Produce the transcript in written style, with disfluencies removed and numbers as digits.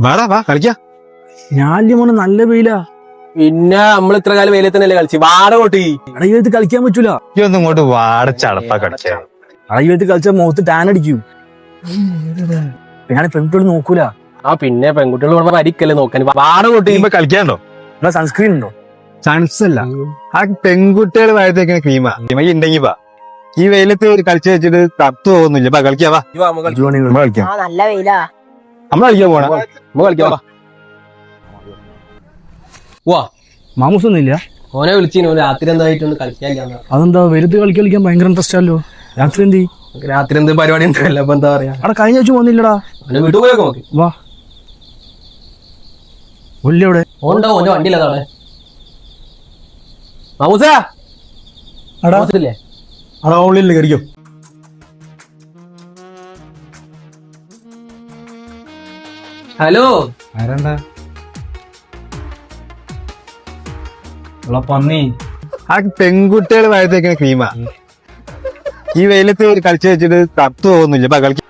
വാടാ വാ കളിക്കാ. ഞാൻ മോനെ നല്ല വെയിലാ. പിന്നെ നമ്മൾ ഇത്ര കാലം വെയിലെ തന്നെയല്ലേ കളിച്ച്. വാട കൊട്ടി അടയിലത്ത് കളിക്കാൻ പറ്റൂല. ഈ ഒന്നും ഇങ്ങോട്ട് വാട ചടപ്പാ കളിക്കാ. അടയിലത്ത് കളിച്ചാൽ മുഖത്ത് ടാൻ അടിക്കും. ഞാൻ പെൺകുട്ടികൾ നോക്കൂല. പിന്നെ പെൺകുട്ടികൾ പറഞ്ഞ പരിക്കല്ലേ നോക്കാൻ. വാട കൊട്ടി കളിക്കാണ്ടോ? ഇവിടെ സൺസ്ക്രീൻ ഉണ്ടോ? ചാൻസ് അല്ല. ആ പെൺകുട്ടികൾ വാഴത്തേക്കുന്ന ക്രീമാ ഉണ്ടെങ്കി വാ. ഈ വെയിലത്ത് കളിച്ചു വെച്ചിട്ട് തത്തു പോകുന്നില്ല. കളിക്കാ വാ. കളിക്കാം. നല്ല വെയിലാ. നമ്മള് കളിക്കാൻ പോണ. കളിക്കാം. വാ മാമൂസൊന്നും ഇല്ല. ഓനെ വിളിച്ചു രാത്രി എന്തായിട്ടൊന്ന് കളിക്കാൻ. അതെന്താ വെയിലത്ത് കളിക്കാൻ ഭയങ്കര ഇൻട്രസ്റ്റ് ആണല്ലോ. രാത്രി എന്ത് രാത്രി എന്ത് പരിപാടി ഉണ്ടല്ലോ. അപ്പൊ എന്താ പറയാ, അവിടെ കഴിഞ്ഞ ആഴ്ച വന്നില്ലടാ. വീട്ടിൽ പോയൊക്കെ നോക്കി വാ. ഒല്ലി എവിടെ? ഓണ്ടോ ഓന്റെ വണ്ടിയില്ലേ മാമൂസേ? അടാ ഉള്ളിൽ കയറിയോ? ഹലോ ആരാണ്ടാ? പന്നി. ആ പെൺകുട്ടികൾ വാഴത്തേക്കുന്ന ക്രീമാ ഈ വെയിലത്ത് കളിച്ചു വെച്ചിട്ട് തത്തു പോകുന്നില്ല. കളിക്കാം.